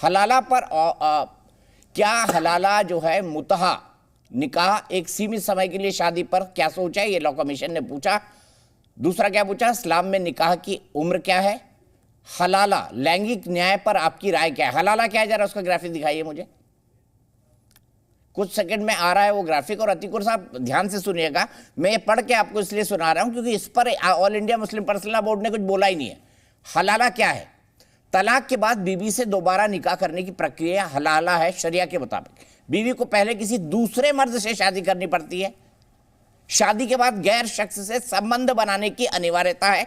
हलाला पर क्या हलाला जो है मुतहा निकाह एक सीमित समय के लिए शादी पर क्या सोचा है, ये लॉ कमीशन ने पूछा। दूसरा क्या पूछा, इस्लाम में निकाह की उम्र क्या है। हलाला लैंगिक न्याय पर आपकी राय क्या है। हलाला क्या है, जरा उसका ग्राफिक दिखाइए मुझे। कुछ सेकंड में आ रहा है वो ग्राफिक। और अतिकुर साहब ध्यान से सुनिएगा, मैं ये पढ़ के आपको इसलिए सुना रहा हूं क्योंकि इस पर all India Muslim personal law board ने कुछ बोला ही नहीं है। हलाला क्या है, तलाक के बाद बीवी से दोबारा निकाह करने की प्रक्रिया हलाला है। शरिया के मुताबिक बीवी को पहले किसी दूसरे मर्द से शादी करनी पड़ती है। शादी के बाद गैर शख्स से संबंध बनाने की अनिवार्यता है।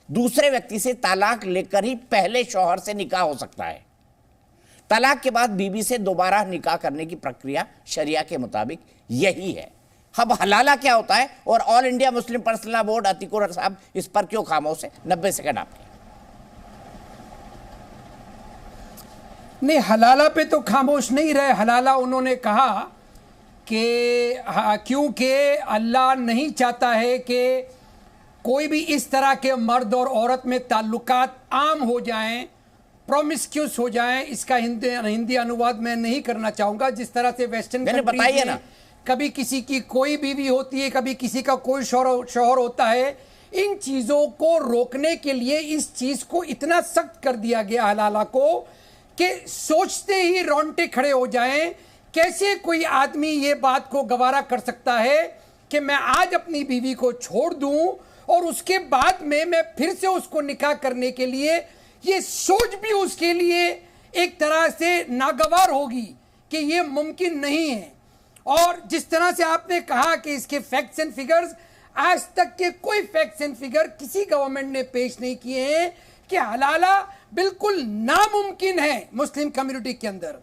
दूसरे व्यक्ति से तलाक लेकर ही पहले शौहर से निकाह हो सकता है। तलाक के बाद बीवी से दोबारा निकाह करने की प्रक्रिया शरिया के मुताबिक यही है। अब हलाला क्या होता है और all India Muslim personal law board Atikur साहब इस पर क्यों खामोश है। 90 सेकंड आपके। नहीं, हलाला पे तो खामोश नहीं रहे। हलाला उन्होंने कहा कि क्योंकि अल्लाह नहीं चाहता है कि कोई भी इस तरह के मर्द और औरत में ताल्लुकात आम हो जाएं, प्रोमिस्क्यूस हो जाएं। इसका हिंदी अनुवाद मैं नहीं करना चाहूँगा। जिस तरह से वेस्टर्न कंट्रीज में कभी किसी की कोई बीवी होती है, कभी किसी का कोई शौहर होता है, इन चीज़ों को रोकने के लिए इस चीज़ को इतना सख्त कर दिया गया हलाला को कि सोचते ही रोंगटे खड़े हो जाएं। कैसे कोई आदमी ये बात को गवारा कर सकता है कि मैं आज अपनी बीवी को छोड़ दूं और उसके बाद में मैं फिर से उसको निकाह करने के लिए, ये सोच भी उसके लिए एक तरह से नागवार होगी कि ये मुमकिन नहीं है। और जिस तरह से आपने कहा कि इसके फैक्ट्स एंड फिगर्स, आज तक के कोई फैक्ट्स एंड फिगर किसी गवर्नमेंट ने पेश नहीं किए हैं कि हलाला बिल्कुल नामुमकिन है मुस्लिम कम्युनिटी के अंदर।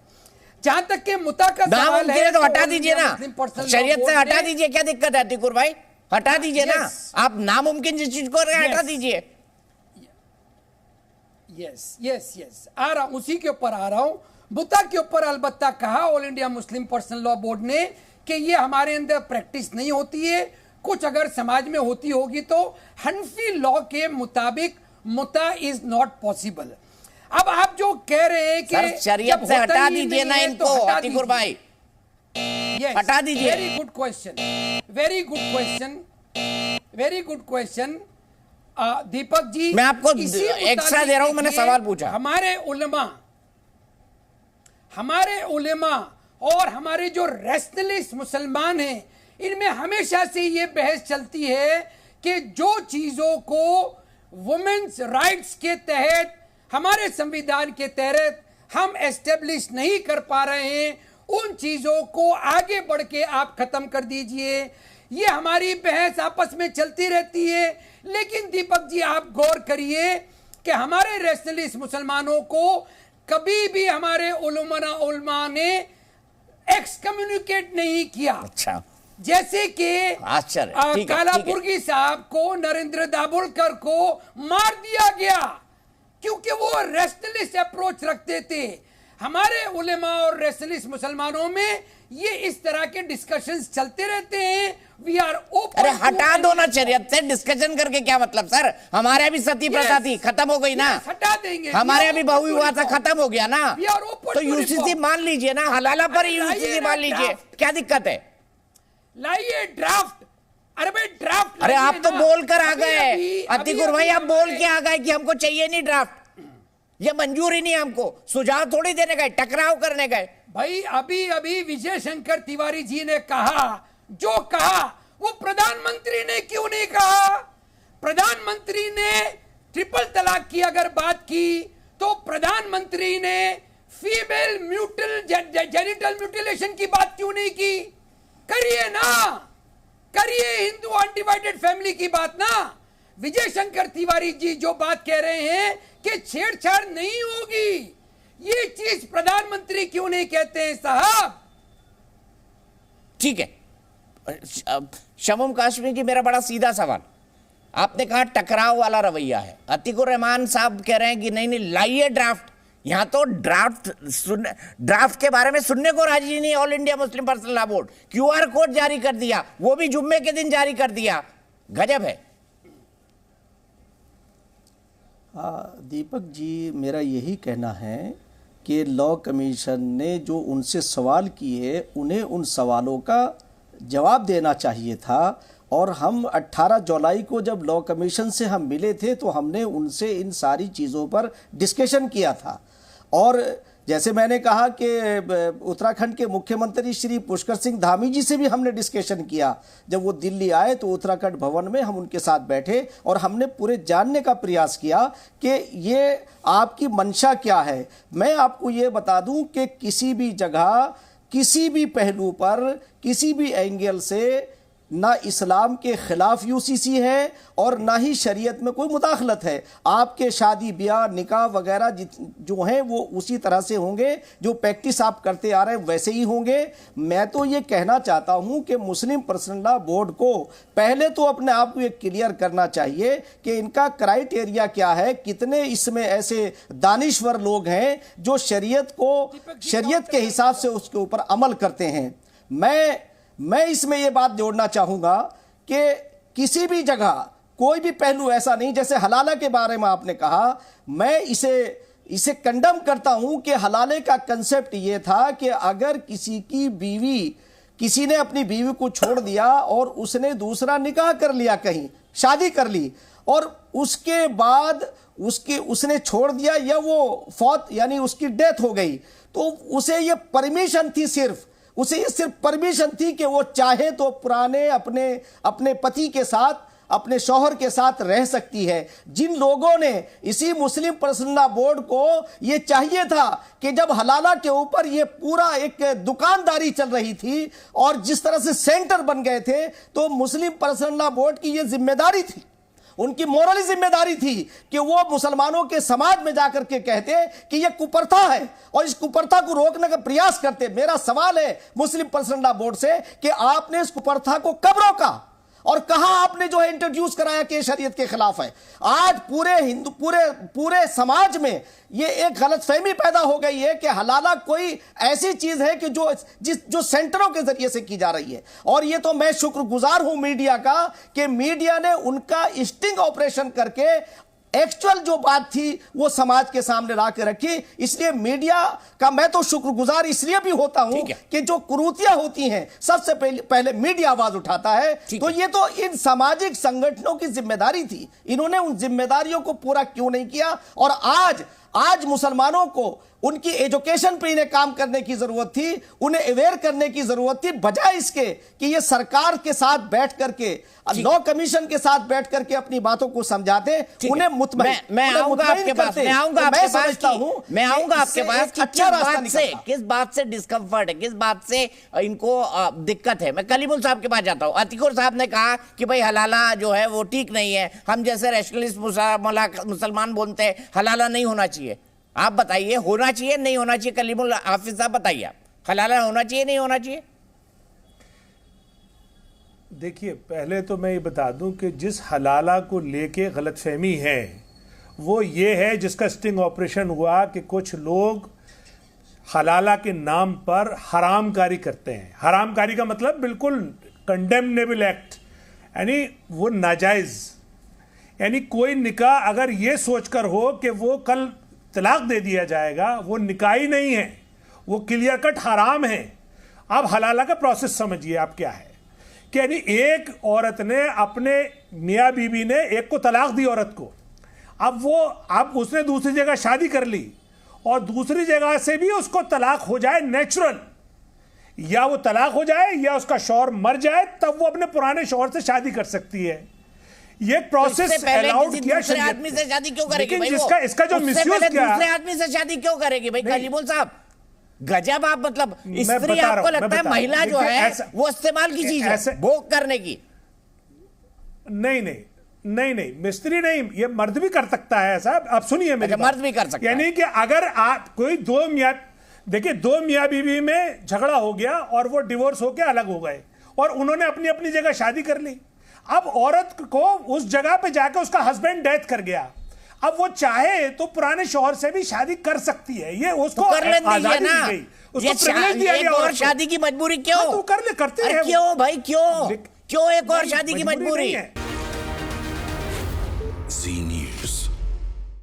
जहां तक के मुता का सवाल है तो हटा दीजिए ना, शरीयत से हटा दीजिए। क्या दिक्कत है अतिकुर भाई, हटा दीजिए ना। आप नामुमकिन जिस चीज को हटा दीजिए। यस यस यस, आ रहा हूं, उसी के ऊपर आ रहा हूं। मुता के ऊपर अलबत्ता कहा all India Muslim personal law board ने कि ये हमारे अंदर प्रैक्टिस नहीं होती है। कुछ अगर समाज में होती होगी तो हनफी लॉ के मुताबिक मुता इज नॉट पॉसिबल। अब आप जो कह रहे हैं कि शरीयत से हटा दीजिए ना इनको अतिकुर भाई, हटा दीजिए। Very good question, very good question, very good question Deepak ji. मैं आपको एक्स्ट्रा दे रहा हूं, मैंने सवाल पूछा। हमारे उलेमा और हमारे जो रैशनलिस्ट मुसलमान हैं, इनमें हमेशा से ये बहस चलती है कि जो चीजों को वुमेन्स राइट्स के तहत, हमारे संविधान के तहत हम एस्टेब्लिश नहीं कर पा रहे हैं, उन चीजों को आगे बढ़ के आप खत्म कर दीजिए। ये हमारी बहस आपस में चलती रहती है। लेकिन दीपक जी आप गौर करिए कि हमारे रैशनलिस्ट मुसलमानों को कभी भी हमारे उलमा ने एक्सकम्युनिकेट नहीं किया। अच्छा, जैसे कि कालापुरगी साहब को, नरेंद्र दाभोलकर को मार दिया गया क्योंकि वो रैशनलिस्ट अप्रोच रखते थे। हमारे उलेमा और रैशनलिस्ट मुसलमानों में ये इस तरह के डिस्कशंस चलते रहते हैं। We are open. अरे हटा दो ना, शरीयत से डिस्कशन करके क्या मतलब सर। हमारे अभी सती प्रथा थी, खत्म हो गई ना। हटा देंगे। हमारे अभी बहु विवाह था, खत्म हो गया ना। तो यूसीसी मान लीजिए ना, हलाला पर यूसीसी मान लीजिए, क्या दिक्कत है। लाइए ड्राफ्ट। अरे भाई ड्राफ्ट, अरे आप तो बोल कर आ गए अतिकुर भाई, आप बोल के आ गए कि हमको चाहिए नहीं ड्राफ्ट, ये मंजूर ही नहीं, हमको सुझाव थोड़ी देने गए, टकराव करने गए। भाई अभी अभी विजय शंकर तिवारी जी ने कहा, जो कहा वो प्रधानमंत्री ने क्यों नहीं कहा। प्रधानमंत्री ने ट्रिपल तलाक की अगर बात की तो प्रधानमंत्री ने फीमेल जेनिटल म्यूटिलेशन की बात क्यों नहीं की। करिए ना, करिए हिंदू अनडिवाइडेड फैमिली की बात ना। विजय शंकर तिवारी जी जो बात कह रहे हैं कि छेड़छाड़ नहीं होगी, ये चीज प्रधानमंत्री क्यों नहीं कहते हैं साहब। ठीक है, शमूम काश्मीर की मेरा बड़ा सीधा सवाल, आपने कहा टकराव वाला रवैया है। अतीकुर रहमान साहब कह रहे हैं कि नहीं नहीं लाइए ड्राफ्ट। यहां तो ड्राफ्ट के बारे में सुनने को राजी नहीं all India Muslim personal law board. QR code जारी कर दिया, वो भी जुम्मे के दिन जारी कर दिया। गजब है। दीपक जी, मेरा यही कहना है कि लॉ कमीशन ने जो उनसे सवाल किए उन्हें उन सवालों का जवाब देना चाहिए था। और हम 18 जुलाई को जब लॉ कमीशन से हम मिले थे तो हमने उनसे इन सारी चीज़ों पर डिस्कशन किया था। और जैसे मैंने कहा कि उत्तराखंड के मुख्यमंत्री श्री पुष्कर सिंह धामी जी से भी हमने डिस्कशन किया। जब वो दिल्ली आए तो उत्तराखंड भवन में हम उनके साथ बैठे और हमने पूरे जानने का प्रयास किया कि ये आपकी मंशा क्या है। मैं आपको ये बता दूं कि किसी भी जगह, किसी भी पहलू पर, किसी भी एंगल से ना इस्लाम के खिलाफ यूसीसी है और ना ही शरीयत में कोई मुदाखलत है। आपके शादी ब्याह निकाह वगैरह जो हैं वो उसी तरह से होंगे, जो प्रैक्टिस आप करते आ रहे हैं वैसे ही होंगे। मैं तो ये कहना चाहता हूं कि मुस्लिम पर्सनल लॉ बोर्ड को पहले तो अपने आप को ये क्लियर करना चाहिए कि इनका क्राइटेरिया क्या है, कितने इसमें ऐसे दानिश्वर लोग हैं जो शरीयत के हिसाब से उसके ऊपर अमल करते हैं। मैं इसमें यह बात जोड़ना चाहूंगा कि किसी भी जगह कोई भी पहलू ऐसा नहीं, जैसे हलाला के बारे में आपने कहा, मैं इसे कंडम करता हूं कि हलाले का कंसेप्ट यह था कि अगर किसी ने अपनी बीवी को छोड़ दिया और उसने दूसरा निकाह कर लिया, कहीं शादी कर ली और उसके बाद उसने छोड़ दिया या वो फौत यानी उसकी डेथ हो गई, तो उसे ये परमिशन थी, सिर्फ परमिशन थी कि वो चाहे तो पुराने अपने पति के साथ, अपने शौहर के साथ रह सकती है। जिन लोगों ने इसी मुस्लिम पर्सनल लॉ बोर्ड को ये चाहिए था कि जब हलाला के ऊपर ये पूरा एक दुकानदारी चल रही थी और जिस तरह से सेंटर बन गए थे, तो मुस्लिम पर्सनल लॉ बोर्ड की ये जिम्मेदारी थी, उनकी मोरली जिम्मेदारी थी कि वो मुसलमानों के समाज में जाकर के कहते कि ये कुप्रथा है और इस कुप्रथा को रोकने का प्रयास करते। मेरा सवाल है मुस्लिम पर्सनल लॉ बोर्ड से कि आपने इस कुप्रथा को कब रोका और कहां आपने जो है इंट्रोड्यूस कराया कि शरीयत के खिलाफ है। आज पूरे समाज में ये एक गलतफहमी पैदा हो गई है कि हलाला कोई ऐसी चीज है कि जो सेंटरों के जरिए से की जा रही है। और ये तो मैं शुक्रगुजार हूं मीडिया का कि मीडिया ने उनका स्टिंग ऑपरेशन करके एक्चुअल जो बात थी वो समाज के सामने ला के रखी। इसलिए मीडिया का मैं तो शुक्रगुजार इसलिए भी होता हूं कि जो कुरीतियां होती हैं सबसे पहले मीडिया आवाज उठाता है। तो ये तो इन सामाजिक संगठनों की जिम्मेदारी थी, इन्होंने उन जिम्मेदारियों को पूरा क्यों नहीं किया। और आज मुसलमानों को उनकी एजुकेशन पे इन्हें काम करने की जरूरत थी, उन्हें अवेयर करने की जरूरत थी, बजाय इसके कि ये सरकार के साथ बैठ करके, लॉ कमीशन के साथ बैठ करके अपनी बातों को समझाते, उन्हें मैं आऊंगा आपके पास किस बात से डिस्कम्फर्ट है, किस बात से इनको दिक्कत है। मैं कलीमुल साहब के पास जाता हूं। अतिकुर साहब ने कहा कि भाई हलाला जो है वो ठीक नहीं है, हम जैसे रैशनलिस्ट मुसलमान बोलते हैं हलाला नहीं होना चाहिए। आप बताइए होना चाहिए नहीं होना चाहिए? कलीमुल हाफिज साहब बताइए, आप हलाला होना चाहिए नहीं होना चाहिए? देखिए, पहले तो मैं ये बता दूं कि जिस हलाला को लेके गलतफहमी है वो ये है जिसका स्टिंग ऑपरेशन हुआ कि कुछ लोग हलाला के नाम पर हरामकारी करते हैं। हरामकारी का मतलब बिल्कुल कंडेमनेबल एक्ट, यानी वो नाजायज, यानी कोई निकाह अगर ये सोचकर हो कि वो कल तलाक दे दिया जाएगा, वो निकाह ही नहीं है, वो क्लियर कट हराम है। अब हलाला का प्रोसेस समझिए आप क्या है कि यानी एक औरत ने अपने मियाँ बीवी ने एक को तलाक दी औरत को, अब उसने दूसरी जगह शादी कर ली और दूसरी जगह से भी उसको तलाक हो जाए नेचुरल, या वो तलाक हो जाए या उसका शौहर मर जाए, तब वो अपने पुराने शौहर से शादी कर सकती है। ये प्रोसेस अलाउड किया शरीयत आदमी से शादी क्यों करेगी भाई? इसका जो मिसयूज किया, दूसरे आदमी से शादी क्यों करेगी भाई? कलीमुल साहब गजब, आप मतलब स्त्री आपको लगता है महिला जो है वो इस्तेमाल की चीज है भोग करने की? नहीं, मिस्त्री नहीं, ये मर्द भी कर सकता है ऐसा। अब सुनिए मेरी बात, मर्द भी कर सकता है। यानी कि अगर आप कोई दो मियाँ बीवी में झगड़ा हो गया और वो डिवोर्स होके अलग हो गए और उन्होंने अपनी अपनी जगह शादी कर ली। अब औरत को उस जगह पे जाकर उसका हस्बैंड डेथ कर गया, अब वो चाहे तो पुराने शौहर से भी शादी कर सकती है, ये उसको कर लेती है ना, उसको प्रिविलेज दिया गया। और शादी की मजबूरी क्यों? तो कर ले, करते हैं क्यों भाई, क्यों एक और शादी की मजबूरी?